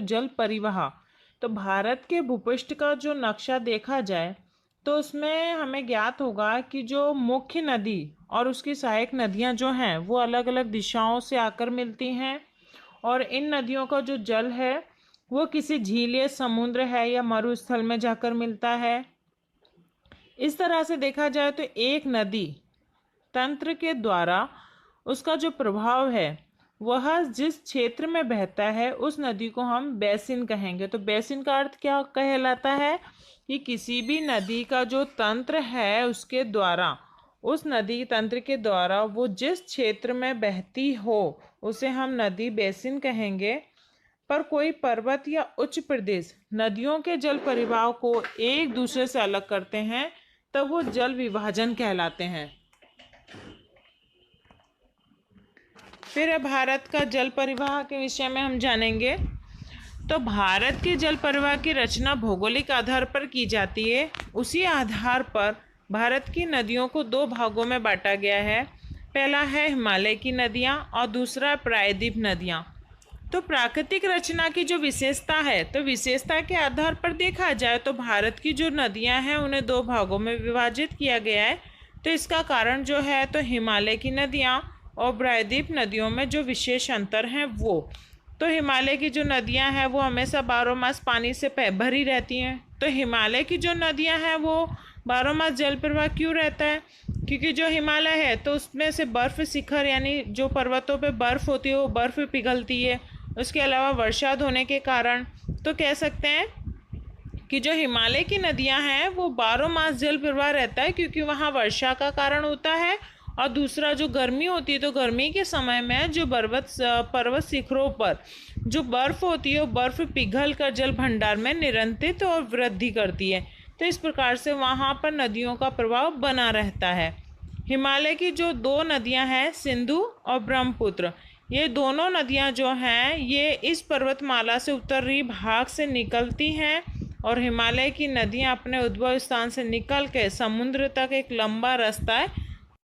जल परिवह। तो भारत के भूपृष्ठ का जो नक्शा देखा जाए तो उसमें हमें ज्ञात होगा कि जो मुख्य नदी और उसकी सहायक नदियां जो हैं वो अलग अलग दिशाओं से आकर मिलती हैं, और इन नदियों का जो जल है वो किसी झील या समुद्र है या मरुस्थल में जाकर मिलता है। इस तरह से देखा जाए तो एक नदी तंत्र के द्वारा उसका जो प्रभाव है वह जिस क्षेत्र में बहता है उस नदी को हम बेसिन कहेंगे। तो बेसिन का अर्थ क्या कहलाता है कि किसी भी नदी का जो तंत्र है उसके द्वारा, उस नदी तंत्र के द्वारा वो जिस क्षेत्र में बहती हो उसे हम नदी बेसिन कहेंगे। पर कोई पर्वत या उच्च प्रदेश नदियों के जल परिवाह को एक दूसरे से अलग करते हैं तब वो जल विभाजन कहलाते हैं। फिर भारत का जल परिवाह के विषय में हम जानेंगे। तो भारत के जल परिवाह की रचना भौगोलिक आधार पर की जाती है। उसी आधार पर भारत की नदियों को दो भागों में बांटा गया है। पहला है हिमालय की नदियाँ और दूसरा प्रायद्वीप नदियाँ। तो प्राकृतिक रचना की जो विशेषता है, तो विशेषता के आधार पर देखा जाए तो भारत की जो नदियाँ हैं उन्हें दो भागों में विभाजित किया गया है। तो इसका कारण जो है तो हिमालय की नदियाँ और प्रायद्वीप नदियों में जो विशेष अंतर हैं वो, तो हिमालय की जो नदियां हैं वो हमेशा 12 मास पानी से भरी रहती हैं। तो हिमालय की जो नदियां हैं वो 12 मास जल प्रवाह क्यों रहता है, क्योंकि जो हिमालय है तो उसमें से बर्फ शिखर यानी जो पर्वतों पे बर्फ होती है वो बर्फ पिघलती है। उसके अलावा वर्षाद होने के कारण तो कह सकते हैं कि जो हिमालय की नदियां हैं वो 12 मास जल प्रवाह रहता है, क्योंकि वहाँ वर्षा का कारण होता है। और दूसरा जो गर्मी होती है तो गर्मी के समय में जो पर्वत शिखरों पर जो बर्फ होती है वो बर्फ पिघल कर जल भंडार में निरंतरित और वृद्धि करती है। तो इस प्रकार से वहाँ पर नदियों का प्रभाव बना रहता है। हिमालय की जो दो नदियाँ हैं सिंधु और ब्रह्मपुत्र, ये दोनों नदियाँ जो हैं ये इस पर्वतमाला से उत्तरी भाग से निकलती हैं और हिमालय की नदियाँ अपने उद्भव स्थान से निकल के समुद्र तक एक लंबा रास्ता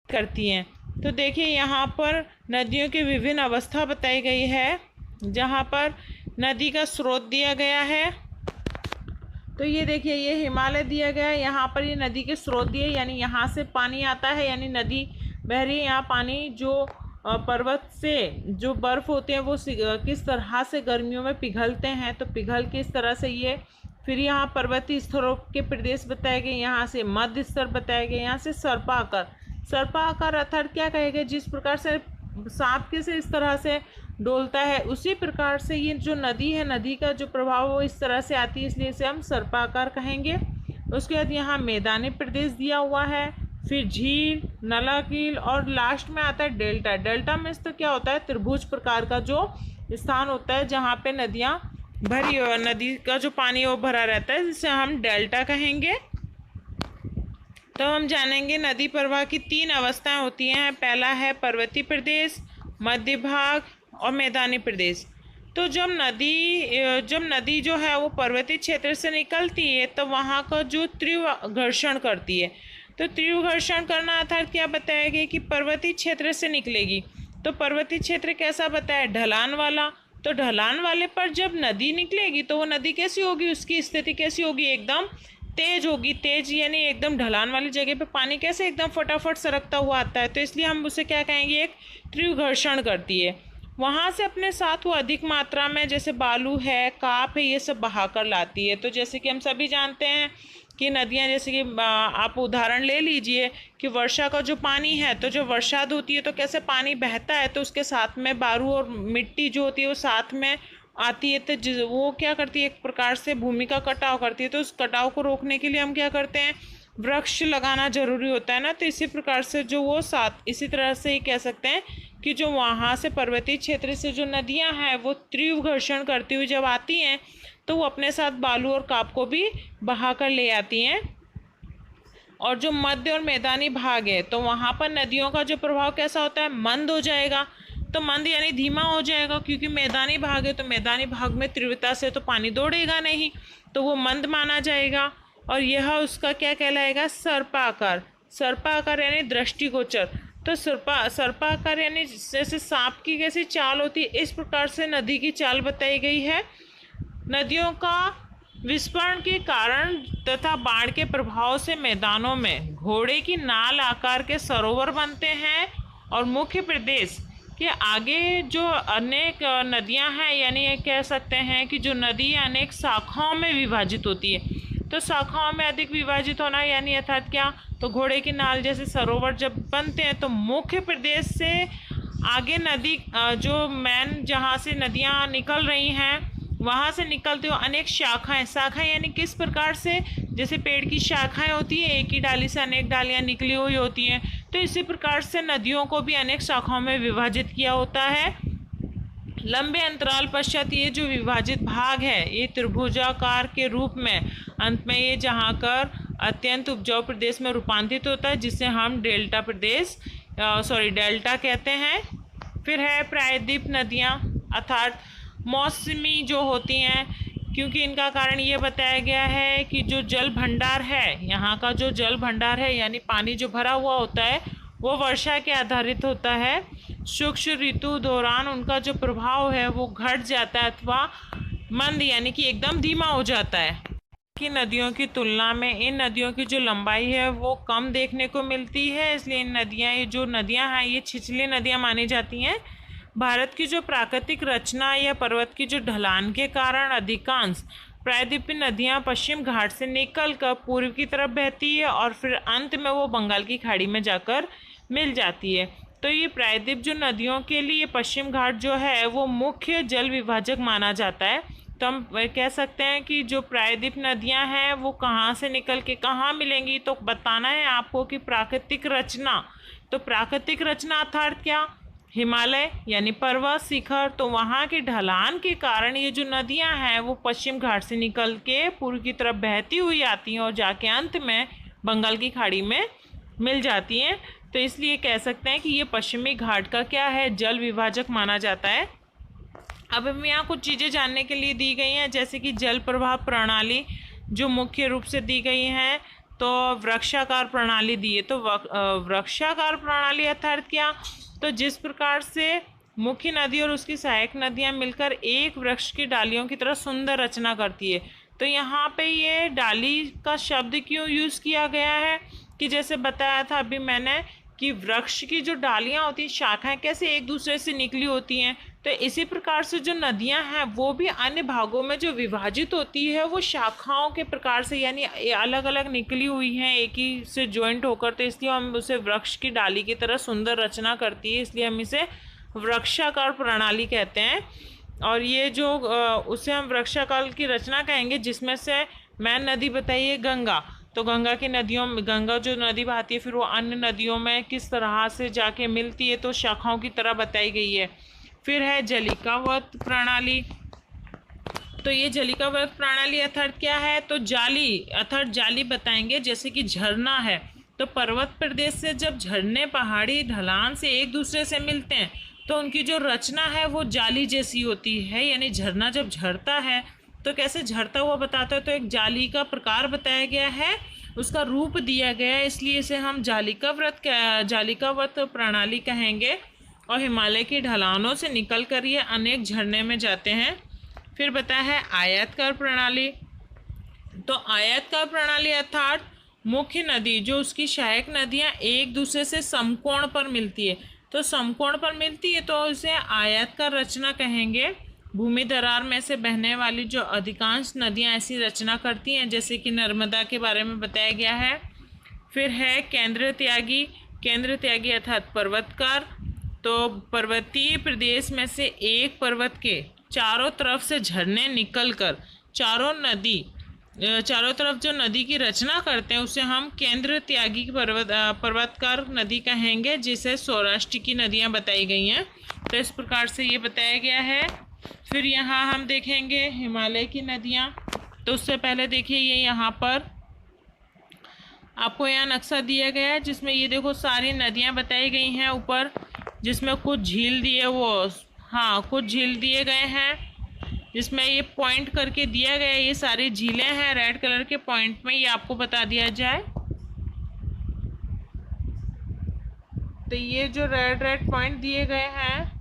करती हैं। तो देखिए यहाँ पर नदियों की विभिन्न अवस्था बताई गई है, जहाँ पर नदी का स्रोत दिया गया है। तो ये देखिए ये हिमालय दिया गया है, यहाँ पर ये नदी के स्रोत दिए, यानी यहाँ से पानी आता है, यानी नदी बह रही है। यहाँ पानी जो पर्वत से जो बर्फ़ होते हैं वो किस तरह से गर्मियों में पिघलते हैं, तो पिघल के इस तरह से ये। फिर यहाँ पर्वतीय स्तरों के प्रदेश बताए गए, यहाँ से मध्य स्तर बताए गए, यहाँ से सर्पाकार। सर्पाकार अर्थात क्या कहेगा, जिस प्रकार से सांप के से इस तरह से डोलता है उसी प्रकार से ये जो नदी है नदी का जो प्रभाव वो इस तरह से आती है, इसलिए इसे हम सर्पाकार कहेंगे। उसके बाद यहाँ मैदानी प्रदेश दिया हुआ है, फिर झील, नलाकील और लास्ट में आता है डेल्टा। डेल्टा में तो क्या होता है, त्रिभुज प्रकार का जो स्थान होता है जहाँ पे नदियाँ भरी, नदी का जो पानी वो भरा रहता है, जिसे हम डेल्टा कहेंगे। तो हम जानेंगे नदी प्रवाह की 3 अवस्थाएं होती हैं। पहला है पर्वतीय प्रदेश, मध्य भाग और मैदानी प्रदेश। तो जब नदी जो है वो पर्वतीय क्षेत्र से निकलती है तो वहाँ का जो तीव्र घर्षण करती है, तो तीव्र घर्षण करना अर्थात क्या बताया गया कि पर्वतीय क्षेत्र से निकलेगी। तो पर्वतीय क्षेत्र कैसा बताया, ढलान वाला। तो ढलान वाले पर जब नदी निकलेगी तो वो नदी कैसी होगी, उसकी स्थिति कैसी होगी, एकदम तेज होगी। तेज यानी एकदम ढलान वाली जगह पे पानी कैसे एकदम फटाफट सरकता हुआ आता है, तो इसलिए हम उसे क्या कहेंगे, एक तीव्र घर्षण करती है। वहाँ से अपने साथ वो अधिक मात्रा में जैसे बालू है, काप है, ये सब बहा कर लाती है। तो जैसे कि हम सभी जानते हैं कि नदियाँ, जैसे कि आप उदाहरण ले लीजिए कि वर्षा का जो पानी है, तो जो वर्षाद होती है तो कैसे पानी बहता है, तो उसके साथ में बालू और मिट्टी जो होती है वो साथ में आती है। तो वो क्या करती है, एक प्रकार से भूमि का कटाव करती है। तो उस कटाव को रोकने के लिए हम क्या करते हैं, वृक्ष लगाना जरूरी होता है ना। तो इसी प्रकार से जो वो साथ, इसी तरह से ही कह सकते हैं कि जो वहाँ से पर्वतीय क्षेत्र से जो नदियाँ हैं वो तीव्र घर्षण करती हुई जब आती हैं तो वो अपने साथ बालू और काप को भी बहा कर ले आती हैं। और जो मध्य और मैदानी भाग है तो वहाँ पर नदियों का जो प्रभाव कैसा होता है, मंद हो जाएगा। तो मंद यानी धीमा हो जाएगा, क्योंकि मैदानी भाग है तो मैदानी भाग में तीव्रता से तो पानी दौड़ेगा नहीं, तो वो मंद माना जाएगा। और यह उसका क्या कहलाएगा, सर्पाकार। सर्पाकार यानी दृष्टिगोचर। तो सर्पाकार यानी जैसे सांप की कैसी चाल होती है, इस प्रकार से नदी की चाल बताई गई है। नदियों का विस्फोटन के कारण तथा बाढ़ के प्रभाव से मैदानों में घोड़े की नाल आकार के सरोवर बनते हैं और मुख्य प्रदेश के आगे जो अनेक नदियां हैं, यानी ये कह सकते हैं कि जो नदी अनेक शाखाओं में विभाजित होती है। तो शाखाओं में अधिक विभाजित होना यानी अर्थात क्या, तो घोड़े की नाल जैसे सरोवर जब बनते हैं तो मुख्य प्रदेश से आगे नदी जो मेन जहाँ से नदियाँ निकल रही हैं वहाँ से निकलते हुए अनेक शाखाएं यानी किस प्रकार से, जैसे पेड़ की शाखाएं होती है, एक ही डाली से अनेक डालियाँ निकली हुई होती हैं, तो इसी प्रकार से नदियों को भी अनेक शाखाओं में विभाजित किया होता है। लंबे अंतराल पश्चात ये जो विभाजित भाग है ये त्रिभुजाकार के रूप में अंत में ये जहाँ कर अत्यंत उपजाऊ प्रदेश में रूपांतरित होता है, जिसे हम डेल्टा कहते हैं। फिर है प्रायद्वीप नदियाँ, अर्थात मौसमी जो होती हैं, क्योंकि इनका कारण ये बताया गया है कि जो जल भंडार है, यहाँ का जो जल भंडार है यानी पानी जो भरा हुआ होता है वो वर्षा के आधारित होता है। शुष्क ऋतु दौरान उनका जो प्रभाव है वो घट जाता है अथवा मंद यानी कि एकदम धीमा हो जाता है। कि नदियों की तुलना में इन नदियों की जो लंबाई है वो कम देखने को मिलती है, इसलिए इन नदियाँ, ये जो नदियाँ हैं ये छिछली नदियाँ मानी जाती हैं। भारत की जो प्राकृतिक रचना या पर्वत की जो ढलान के कारण अधिकांश प्रायद्वीपीय नदियाँ पश्चिम घाट से निकलकर पूर्व की तरफ बहती है और फिर अंत में वो बंगाल की खाड़ी में जाकर मिल जाती है। तो ये प्रायद्वीप जो नदियों के लिए पश्चिम घाट जो है वो मुख्य जल विभाजक माना जाता है। तो हम कह सकते हैं कि जो प्रायद्वीप नदियां हैं वो कहाँ से निकल के कहाँ मिलेंगी, तो बताना है आपको कि प्राकृतिक रचना। तो प्राकृतिक रचना अर्थात क्या, हिमालय यानी पर्वत शिखर, तो वहाँ के ढलान के कारण ये जो नदियां हैं वो पश्चिम घाट से निकल के पूर्व की तरफ बहती हुई आती हैं और जाके अंत में बंगाल की खाड़ी में मिल जाती हैं। तो इसलिए कह सकते हैं कि ये पश्चिमी घाट का क्या है, जल विभाजक माना जाता है। अब हम यहाँ कुछ चीज़ें जानने के लिए दी गई हैं, जैसे कि जल प्रवाह प्रणाली जो मुख्य रूप से दी गई हैं, तो वृक्षाकार प्रणाली दी है। तो वृक्षाकार प्रणाली अर्थात क्या, तो जिस प्रकार से मुख्य नदी और उसकी सहायक नदियाँ मिलकर एक वृक्ष की डालियों की तरह सुंदर रचना करती है। तो यहाँ पे ये डाली का शब्द क्यों यूज़ किया गया है, कि जैसे बताया था अभी मैंने कि वृक्ष की जो डालियाँ होती हैं, शाखाएं कैसे एक दूसरे से निकली होती हैं, तो इसी प्रकार से जो नदियाँ हैं वो भी अन्य भागों में जो विभाजित होती है वो शाखाओं के प्रकार से यानी अलग अलग निकली हुई हैं एक ही से ज्वाइंट होकर, तो इसलिए हम उसे वृक्ष की डाली की तरह सुंदर रचना करती है, इसलिए हम इसे वृक्षाकार प्रणाली कहते हैं। और ये जो उसे हम वृक्षाकार की रचना कहेंगे, जिसमें से मैन नदी बताइए गंगा, तो गंगा की नदियों में, गंगा जो नदी बहती है फिर वो अन्य नदियों में किस तरह से जाके मिलती है, तो शाखाओं की तरह बताई गई है। फिर है जलिकावत प्रणाली। तो ये जलिकावत प्रणाली अर्थात क्या है, तो जाली अर्थात जाली बताएंगे, जैसे कि झरना है, तो पर्वत प्रदेश से जब झरने पहाड़ी ढलान से एक दूसरे से मिलते हैं तो उनकी जो रचना है वो जाली जैसी होती है, यानी झरना जब झरता है तो कैसे झरता हुआ बताता है, तो एक जाली का प्रकार बताया गया है, उसका रूप दिया गया है, इसलिए इसे हम जालिकावत प्रणाली कहेंगे। और हिमालय की ढलानों से निकल कर ये अनेक झरने में जाते हैं। फिर बताया है आयताकार प्रणाली। तो आयताकार प्रणाली अर्थात मुख्य नदी जो उसकी सहायक नदियाँ एक दूसरे से समकोण पर मिलती है, तो समकोण पर मिलती है तो इसे आयताकार रचना कहेंगे। भूमि दरार में से बहने वाली जो अधिकांश नदियाँ ऐसी रचना करती हैं, जैसे कि नर्मदा के बारे में बताया गया है। फिर है केंद्र त्यागी अर्थात पर्वतकार। तो पर्वतीय प्रदेश में से एक पर्वत के चारों तरफ से झरने निकलकर चारों तरफ जो नदी की रचना करते हैं उसे हम केंद्र त्यागी पर्वतकार नदी कहेंगे, जिसे सौराष्ट्र की नदियाँ बताई गई हैं। तो इस प्रकार से ये बताया गया है। फिर यहाँ हम देखेंगे हिमालय की नदियाँ। तो उससे पहले देखिए ये यहाँ पर आपको यहाँ नक्शा दिया गया है, जिसमें ये देखो सारी नदियाँ बताई गई हैं ऊपर, जिसमें कुछ झील कुछ झील दिए गए हैं, जिसमें ये पॉइंट करके दिया गया है, ये सारी झीलें हैं रेड कलर के पॉइंट में, ये आपको बता दिया जाए। तो ये जो रेड पॉइंट दिए गए हैं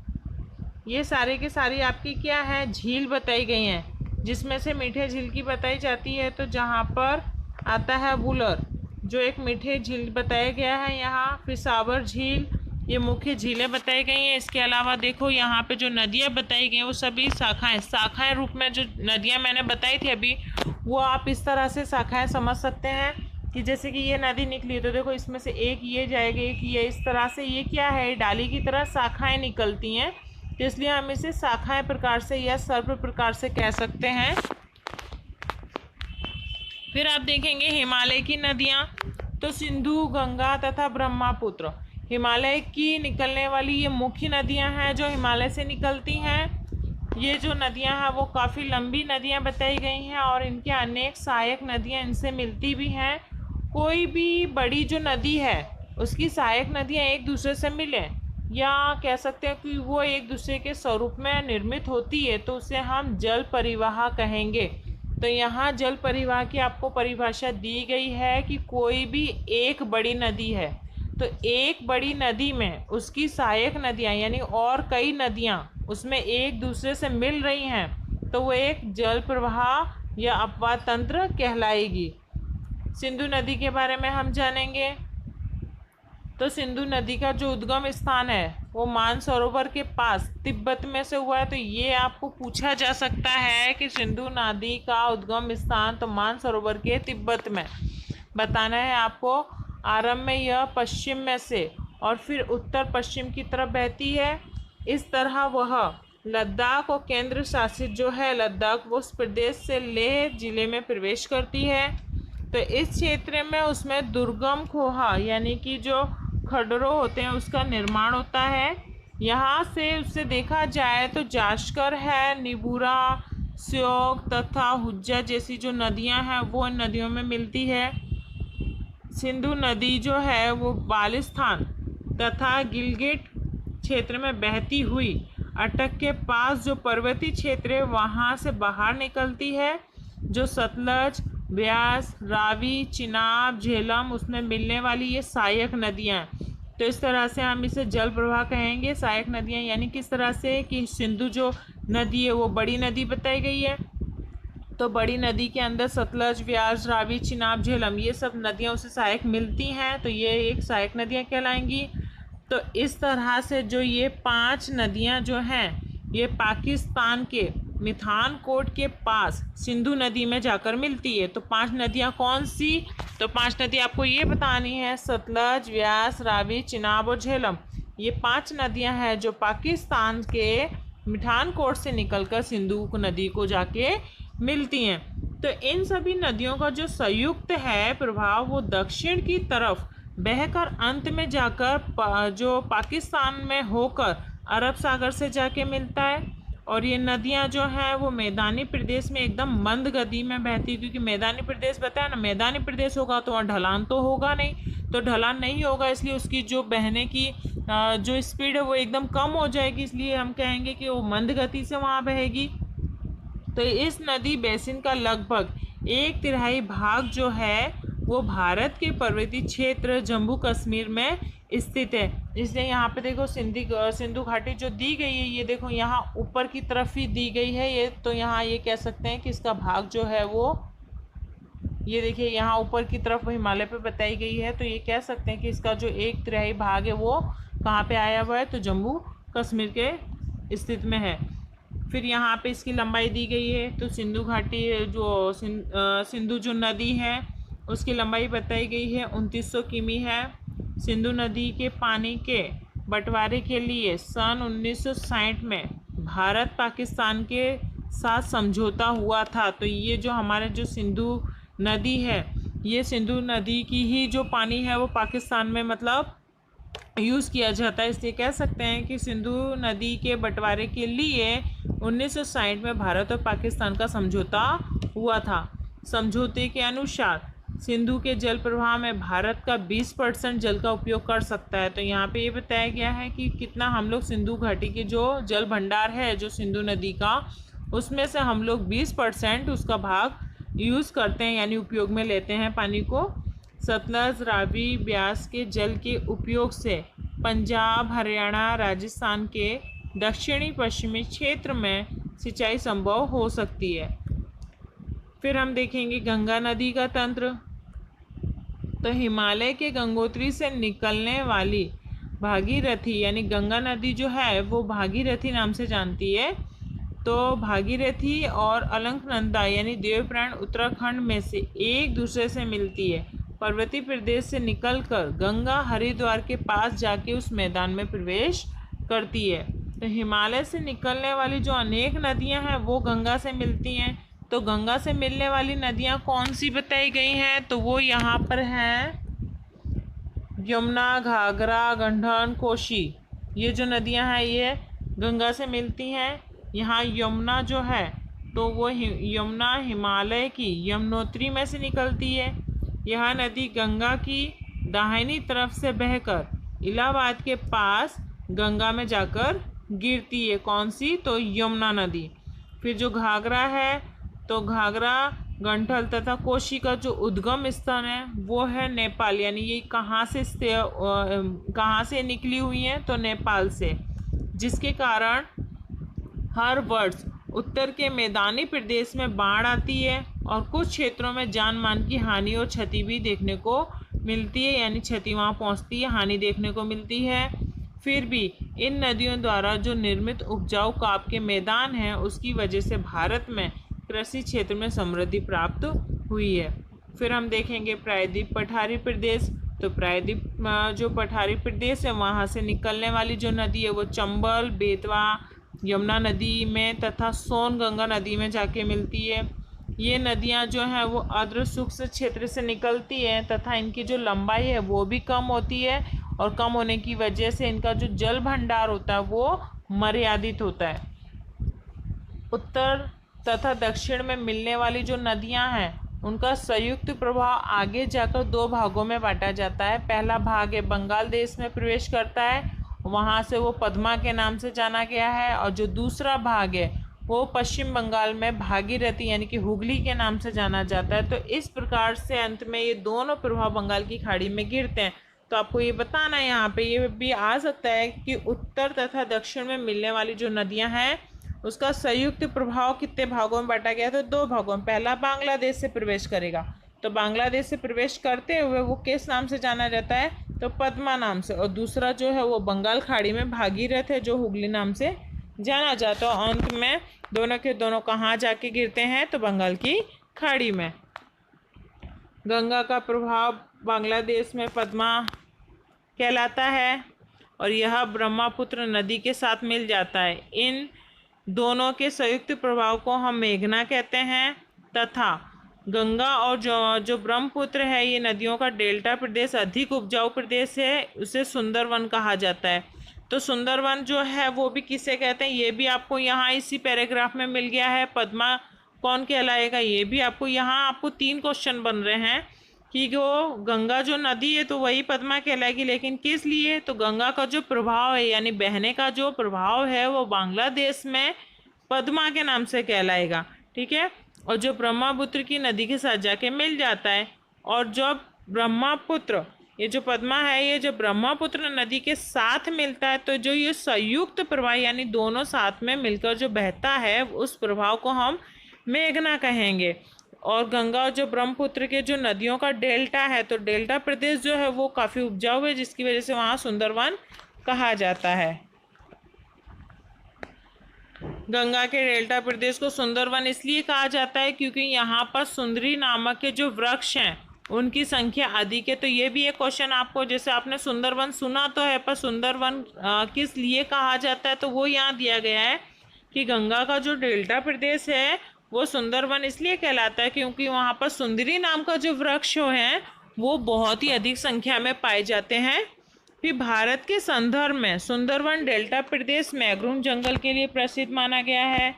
ये सारे के सारी आपकी क्या है, झील बताई गई हैं, जिसमें से मीठे झील की बताई जाती है। तो जहाँ पर आता है वुलर, जो एक मीठे झील बताया गया है यहाँ। फिर सावर झील, ये मुख्य झीलें बताई गई हैं। इसके अलावा देखो यहाँ पे जो नदियाँ बताई गई हैं वो सभी शाखाएं रूप में जो नदियाँ मैंने बताई थी अभी, वो आप इस तरह से शाखाएं समझ सकते हैं कि जैसे कि ये नदी निकली तो देखो इसमें से एक ये जाएगी, एक ये, इस तरह से ये क्या है, डाली की तरह शाखाएं निकलती हैं। तो इसलिए हम इसे शाखाएं प्रकार से या सर्प प्रकार से कह सकते हैं। फिर आप देखेंगे हिमालय की नदियाँ, तो सिंधु, गंगा तथा ब्रह्मपुत्र हिमालय की निकलने वाली ये मुख्य नदियाँ हैं जो हिमालय से निकलती हैं। ये जो नदियाँ हैं वो काफ़ी लंबी नदियाँ बताई गई हैं और इनके अनेक सहायक नदियाँ इनसे मिलती भी हैं। कोई भी बड़ी जो नदी है उसकी सहायक नदियाँ एक दूसरे से मिलें या कह सकते हैं कि वो एक दूसरे के स्वरूप में निर्मित होती है तो उसे हम जल परिवाह कहेंगे। तो यहाँ जल परिवाह की आपको परिभाषा दी गई है कि कोई भी एक बड़ी नदी है तो एक बड़ी नदी में उसकी सहायक नदियाँ यानी और कई नदियाँ उसमें एक दूसरे से मिल रही हैं तो वो एक जल प्रवाह या अपवाह तंत्र कहलाएगी। सिंधु नदी के बारे में हम जानेंगे। तो सिंधु नदी का जो उद्गम स्थान है वो मानसरोवर के पास तिब्बत में से हुआ है। तो ये आपको पूछा जा सकता है कि सिंधु नदी का उद्गम स्थान तो मानसरोवर के तिब्बत में बताना है आपको। आरंभ में यह पश्चिम में से और फिर उत्तर पश्चिम की तरफ बहती है। इस तरह वह लद्दाख और केंद्र शासित जो है लद्दाख वो उस प्रदेश से लेह जिले में प्रवेश करती है। तो इस क्षेत्र में उसमें दुर्गम खोहा यानी कि जो खडरों होते हैं उसका निर्माण होता है। यहाँ से उससे देखा जाए तो जाश्कर है, निबूरा, श्योक तथा हुज्जा जैसी जो नदियाँ हैं वो इन नदियों में मिलती है। सिंधु नदी जो है वो बाल्टिस्तान तथा गिलगिट क्षेत्र में बहती हुई अटक के पास जो पर्वतीय क्षेत्र है वहाँ से बाहर निकलती है। जो सतलज, ब्यास, रावी, चिनाब, झेलम उसमें मिलने वाली ये सहायक नदियाँ। तो इस तरह से हम इसे जल प्रवाह कहेंगे। सहायक नदियाँ यानी किस तरह से कि सिंधु जो नदी है वो बड़ी नदी बताई गई है तो बड़ी नदी के अंदर सतलज, व्यास, रावी, चिनाब, झेलम ये सब नदियाँ उसे सहायक मिलती हैं तो ये एक सहायक नदियाँ कहलाएंगी। तो इस तरह से जो ये 5 नदियाँ जो हैं ये पाकिस्तान के मिठानकोट के पास सिंधु नदी में जाकर मिलती है। तो 5 नदियाँ कौन सी? तो 5 नदी आपको ये बतानी है, सतलज, व्यास, रावी, चिनाब और झेलम। ये 5 नदियाँ हैं जो पाकिस्तान के मिठानकोट से निकलकर सिंधु नदी को जाके मिलती हैं। तो इन सभी नदियों का जो संयुक्त है प्रभाव वो दक्षिण की तरफ बहकर अंत में जाकर जो पाकिस्तान में होकर अरब सागर से जाके मिलता है। और ये नदियाँ जो हैं वो मैदानी प्रदेश में एकदम मंद गति में बहती है क्योंकि मैदानी प्रदेश बताया ना, मैदानी प्रदेश होगा तो वहाँ ढलान तो होगा नहीं, तो ढलान नहीं होगा इसलिए उसकी जो बहने की जो स्पीड है वो एकदम कम हो जाएगी, इसलिए हम कहेंगे कि वो मंद गति से वहाँ बहेगी। तो इस नदी बेसिन का लगभग 1/3 भाग जो है वो भारत के पर्वतीय क्षेत्र जम्मू कश्मीर में स्थित है। इसलिए यहाँ पे देखो सिंधु घाटी जो दी गई है ये देखो यहाँ ऊपर की तरफ ही दी गई है ये, तो यहाँ ये कह सकते हैं कि इसका भाग जो है वो ये देखिए यहाँ ऊपर की तरफ हिमालय पे बताई गई है। तो ये कह सकते हैं कि इसका जो 1/3 भाग है वो कहाँ पे आया हुआ है तो जम्मू कश्मीर के स्थिति में है। फिर यहाँ पे इसकी लंबाई दी गई है। तो सिंधु घाटी जो सिंधु जो नदी है उसकी लंबाई बताई गई है 2900 किमी है। सिंधु नदी के पानी के बंटवारे के लिए सन 1960 में भारत पाकिस्तान के साथ समझौता हुआ था। तो ये जो हमारे जो सिंधु नदी है ये सिंधु नदी की ही जो पानी है वो पाकिस्तान में मतलब यूज़ किया जाता है। इसलिए कह सकते हैं कि सिंधु नदी के बंटवारे के लिए 1960 में भारत और पाकिस्तान का समझौता हुआ था। समझौते के अनुसार सिंधु के जल प्रवाह में भारत का 20% जल का उपयोग कर सकता है। तो यहाँ पे ये बताया गया है कि कितना हम लोग सिंधु घाटी के जो जल भंडार है जो सिंधु नदी का उसमें से हम लोग 20% उसका भाग यूज़ करते हैं यानी उपयोग में लेते हैं पानी को। सतलज, रावी, ब्यास के जल के उपयोग से पंजाब, हरियाणा, राजस्थान के दक्षिणी पश्चिमी क्षेत्र में सिंचाई संभव हो सकती है। फिर हम देखेंगे गंगा नदी का तंत्र। तो हिमालय के गंगोत्री से निकलने वाली भागीरथी यानी गंगा नदी जो है वो भागीरथी नाम से जानती है। तो भागीरथी और अलकनंदा यानी देवप्राण उत्तराखंड में से एक दूसरे से मिलती है। पर्वतीय प्रदेश से निकलकर गंगा हरिद्वार के पास जाके उस मैदान में प्रवेश करती है। तो हिमालय से निकलने वाली जो अनेक नदियां हैं वो गंगा से मिलती हैं। तो गंगा से मिलने वाली नदियां कौन सी बताई गई हैं? तो वो यहाँ पर हैं यमुना, घाघरा, गंडक, कोसी। ये जो नदियां हैं ये गंगा से मिलती हैं। यहाँ यमुना जो है तो वो यमुना हिमालय की यमुनोत्री में से निकलती है। यह नदी गंगा की दाहिनी तरफ से बहकर इलाहाबाद के पास गंगा में जाकर गिरती है। कौन सी? तो यमुना नदी। फिर जो घाघरा है तो घाघरा, गंडक तथा कोसी का जो उद्गम स्थान है वो है नेपाल। यानी ये कहाँ से निकली हुई हैं? तो नेपाल से, जिसके कारण हर वर्ष उत्तर के मैदानी प्रदेश में बाढ़ आती है और कुछ क्षेत्रों में जान मान की हानि और क्षति भी देखने को मिलती है। यानी क्षति वहाँ पहुँचती है, हानि देखने को मिलती है। फिर भी इन नदियों द्वारा जो निर्मित उपजाऊ काप के मैदान हैं उसकी वजह से भारत में कृषि क्षेत्र में समृद्धि प्राप्त हुई है। फिर हम देखेंगे प्रायद्वीप पठारी प्रदेश। तो प्रायद्वीप जो पठारी प्रदेश है वहाँ से निकलने वाली जो नदी है वो चंबल, बेतवा, यमुना नदी में तथा सोन गंगा नदी में जाके मिलती है। ये नदियाँ जो हैं वो आर्द्र शुष्क क्षेत्र से निकलती हैं तथा इनकी जो लंबाई है वो भी कम होती है और कम होने की वजह से इनका जो जल भंडार होता है वो मर्यादित होता है। उत्तर तथा दक्षिण में मिलने वाली जो नदियां हैं उनका संयुक्त प्रभाव आगे जाकर दो भागों में बांटा जाता है। पहला भाग है बंगाल देश में प्रवेश करता है, वहाँ से वो पद्मा के नाम से जाना गया है। और जो दूसरा भाग है वो पश्चिम बंगाल में भागीरथी यानी कि हुगली के नाम से जाना जाता है। तो इस प्रकार से अंत में ये दोनों प्रभाव बंगाल की खाड़ी में गिरते हैं। तो आपको ये बताना है यहाँ पे ये भी आ सकता है कि उत्तर तथा दक्षिण में मिलने वाली जो नदियाँ हैं उसका संयुक्त प्रभाव कितने भागों में बांटा गया? तो दो भागों में। पहला बांग्लादेश से प्रवेश करेगा, तो बांग्लादेश से प्रवेश करते हुए वो किस नाम से जाना जाता है? तो पद्मा नाम से। और दूसरा जो है वो बंगाल खाड़ी में भागीरथ है जो हुगली नाम से जाना जाता है। अंत में दोनों के दोनों कहाँ जाके गिरते हैं? तो बंगाल की खाड़ी में। गंगा का प्रभाव बांग्लादेश में पद्मा कहलाता है और यह ब्रह्मपुत्र नदी के साथ मिल जाता है। इन दोनों के संयुक्त प्रभाव को हम मेघना कहते हैं तथा गंगा और जो ब्रह्मपुत्र है ये नदियों का डेल्टा प्रदेश अधिक उपजाऊ प्रदेश है, उसे सुंदरवन कहा जाता है। तो सुंदरवन जो है वो भी किसे कहते हैं ये भी आपको यहाँ इसी पैराग्राफ में मिल गया है। पद्मा कौन कहलाएगा ये भी आपको यहाँ आपको 3 क्वेश्चन बन रहे हैं कि वो गंगा जो नदी है तो वही पद्मा कहलाएगी, लेकिन किस लिए? तो गंगा का जो प्रभाव है यानी बहने का जो प्रभाव है वो बांग्लादेश में पद्मा के नाम से कहलाएगा। ठीक है, और जो ब्रह्मपुत्र की नदी के साथ जाके मिल जाता है। और जब ब्रह्मपुत्र ये जो पद्मा है ये जो ब्रह्मपुत्र नदी के साथ मिलता है तो जो ये संयुक्त प्रवाह यानी दोनों साथ में मिलकर जो बहता है उस प्रभाव को हम मेघना कहेंगे। और गंगा और जो ब्रह्मपुत्र के जो नदियों का डेल्टा है तो डेल्टा प्रदेश जो है वो काफ़ी उपजाऊ है जिसकी वजह से वहाँ सुंदरवन कहा जाता है। गंगा के डेल्टा प्रदेश को सुंदरवन इसलिए कहा जाता है क्योंकि यहाँ पर सुंदरी नामक के जो वृक्ष हैं उनकी संख्या अधिक है। तो ये भी एक क्वेश्चन आपको, जैसे आपने सुंदरवन सुना तो है पर सुंदरवन किस लिए कहा जाता है तो वो यहाँ दिया गया है कि गंगा का जो डेल्टा प्रदेश है वो सुंदरवन इसलिए कहलाता है क्योंकि वहाँ पर सुंदरी नाम का जो वृक्ष हैं वो बहुत ही अधिक संख्या में पाए जाते हैं। फिर भारत के संदर्भ में सुंदरवन डेल्टा प्रदेश मैंग्रोव जंगल के लिए प्रसिद्ध माना गया है।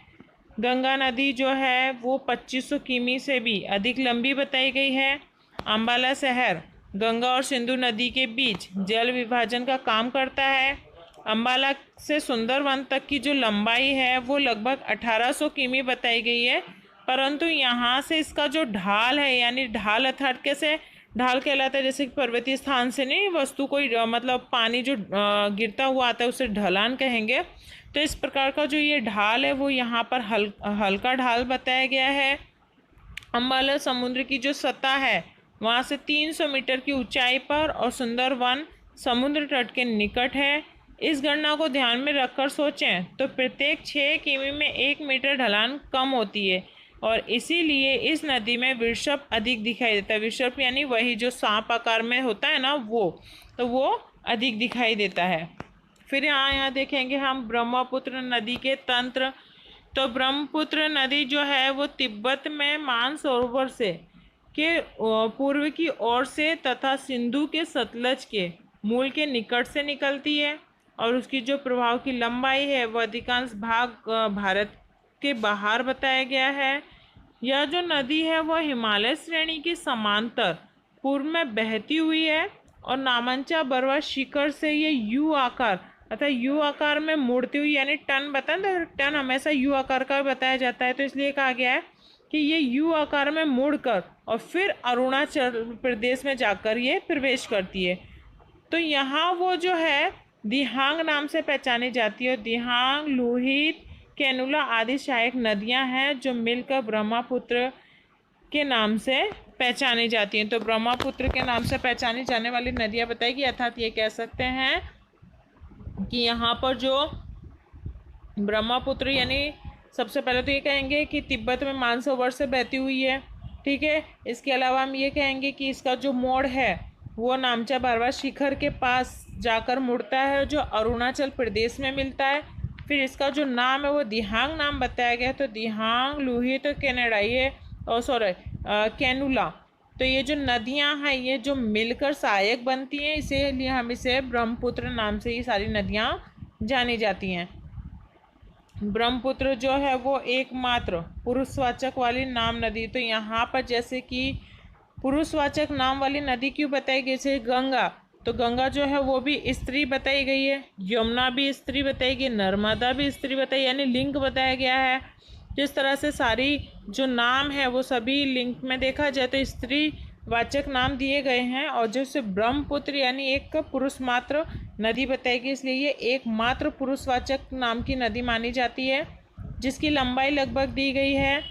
गंगा नदी जो है वो 2500 किमी से भी अधिक लंबी बताई गई है। अंबाला शहर गंगा और सिंधु नदी के बीच जल विभाजन का काम करता है। अंबाला से सुंदरवन तक की जो लंबाई है वो लगभग 1800 किमी बताई गई है, परंतु यहाँ से इसका जो ढाल है यानी ढाल अर्थात कैसे ढाल कहलाता है, जैसे कि पर्वतीय स्थान से नहीं वस्तु कोई मतलब पानी जो गिरता हुआ आता है उसे ढलान कहेंगे। तो इस प्रकार का जो ये ढाल है वो यहाँ पर हल्का ढाल बताया गया है। अम्बाला समुद्र की जो सतह है वहाँ से 300 मीटर की ऊंचाई पर और सुंदरवन समुद्र तट के निकट है। इस गणना को ध्यान में रखकर सोचें तो प्रत्येक 6 किमी में 1 मीटर ढलान कम होती है और इसीलिए इस नदी में वृषभ अधिक दिखाई देता है। वृषभ यानी वही जो सांप आकार में होता है ना, वो अधिक दिखाई देता है। फिर यहाँ देखेंगे हम ब्रह्मपुत्र नदी के तंत्र। तो ब्रह्मपुत्र नदी जो है वो तिब्बत में मानसरोवर से के पूर्व की ओर से तथा सिंधु के सतलज के मूल के निकट से निकलती है और उसकी जो प्रवाह की लंबाई है वह अधिकांश भाग भारत के बाहर बताया गया है। यह जो नदी है वह हिमालय श्रेणी के समांतर पूर्व में बहती हुई है और नामंचा बरवा शिखर से ये यू आकार अर्थात यू आकार में मुड़ती हुई, यानी टन बताएं तो टन हमेशा यू आकार का बताया जाता है, तो इसलिए कहा गया है कि ये यू आकार में मुड़कर और फिर अरुणाचल प्रदेश में जाकर ये प्रवेश करती है। तो यहाँ वो जो है दिहांग नाम से पहचानी जाती है। दिहांग, लोहित, कैनुला आदि सहायक नदियाँ हैं जो मिलकर ब्रह्मपुत्र के नाम से पहचानी जाती हैं। तो ब्रह्मपुत्र के नाम से पहचानी जाने वाली नदियाँ बताएगी, अर्थात ये कह सकते हैं कि यहाँ पर जो ब्रह्मपुत्र यानी सबसे पहले तो ये कहेंगे कि तिब्बत में मानसरोवर से बहती हुई है, ठीक है। इसके अलावा हम ये कहेंगे कि इसका जो मोड़ है वो नामचा बरवा शिखर के पास जाकर मुड़ता है जो अरुणाचल प्रदेश में मिलता है। फिर इसका जो नाम है वो दिहांग नाम बताया गया है। तो दिहांग, लोहित तो कैनेडाई कैनुला, तो ये जो नदियां हैं ये जो मिलकर सहायक बनती हैं, इसीलिए हम इसे ब्रह्मपुत्र नाम से ही सारी नदियां जानी जाती हैं। ब्रह्मपुत्र जो है वो एकमात्र पुरुषवाचक वाली नाम नदी। तो यहाँ पर जैसे कि पुरुषवाचक नाम वाली नदी क्यों बताई गई, जैसे गंगा, तो गंगा जो है वो भी स्त्री बताई गई है, यमुना भी स्त्री बताई गई, नर्मदा भी स्त्री बताई, यानी लिंग बताया गया है। जिस तरह से सारी जो नाम है वो सभी लिंग में देखा जाए तो स्त्री वाचक नाम दिए गए हैं और जैसे ब्रह्मपुत्र यानी एक पुरुष मात्र नदी बताएगी, इसलिए ये एकमात्र पुरुषवाचक नाम की नदी मानी जाती है जिसकी लंबाई लगभग दी गई है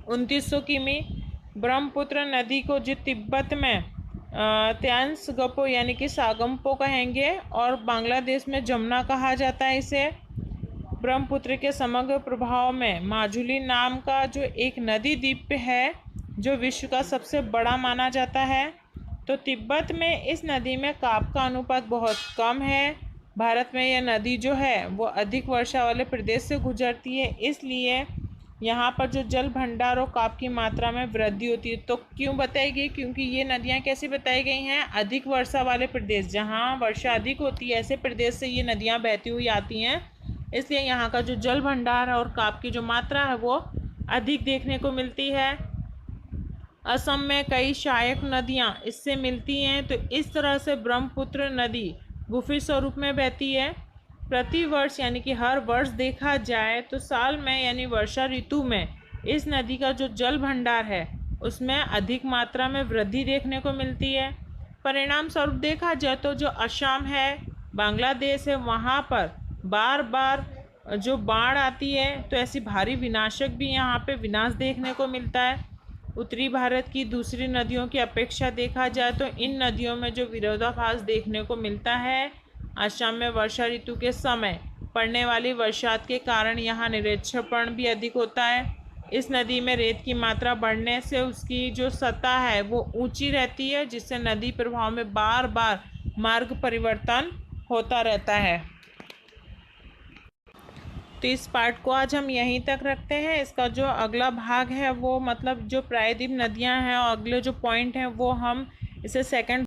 2900 किमी। ब्रह्मपुत्र नदी को जो तिब्बत में त्यांसगपो यानी कि सागम्पो कहेंगे और बांग्लादेश में जमुना कहा जाता है इसे। ब्रह्मपुत्र के समग्र प्रभाव में माजुली नाम का जो एक नदी द्वीप है जो विश्व का सबसे बड़ा माना जाता है। तो तिब्बत में इस नदी में काप का अनुपात बहुत कम है। भारत में यह नदी जो है वो अधिक वर्षा वाले प्रदेश से गुजरती है, इसलिए यहाँ पर जो जल भंडार और काप की मात्रा में वृद्धि होती है। तो क्यों बताई गई, क्योंकि ये नदियाँ कैसी बताई गई हैं, अधिक वर्षा वाले प्रदेश, जहाँ वर्षा अधिक होती है ऐसे प्रदेश से ये नदियाँ बहती हुई आती हैं, इसलिए यहाँ का जो जल भंडार और काप की जो मात्रा है वो अधिक देखने को मिलती है। असम में कई सहायक नदियाँ इससे मिलती हैं। तो इस तरह से ब्रह्मपुत्र नदी गुफी स्वरूप में बहती है। प्रति वर्ष यानी कि हर वर्ष देखा जाए तो साल में यानी वर्षा ऋतु में इस नदी का जो जल भंडार है उसमें अधिक मात्रा में वृद्धि देखने को मिलती है। परिणाम स्वरूप देखा जाए तो जो असम है, बांग्लादेश है, वहाँ पर बार बार जो बाढ़ आती है तो ऐसी भारी विनाशक भी यहाँ पे विनाश देखने को मिलता है। उत्तरी भारत की दूसरी नदियों की अपेक्षा देखा जाए तो इन नदियों में जो विरोधाभास देखने को मिलता है, असम में वर्षा ऋतु के समय पड़ने वाली वर्षात के कारण यहाँ निरक्षरपण भी अधिक होता है। इस नदी में रेत की मात्रा बढ़ने से उसकी जो सतह है वो ऊंची रहती है, जिससे नदी प्रवाह में बार बार मार्ग परिवर्तन होता रहता है। तो इस पार्ट को आज हम यहीं तक रखते हैं। इसका जो अगला भाग है वो मतलब जो प्रायद्वीप नदियां हैं और अगले जो पॉइंट हैं वो हम इसे सेकंड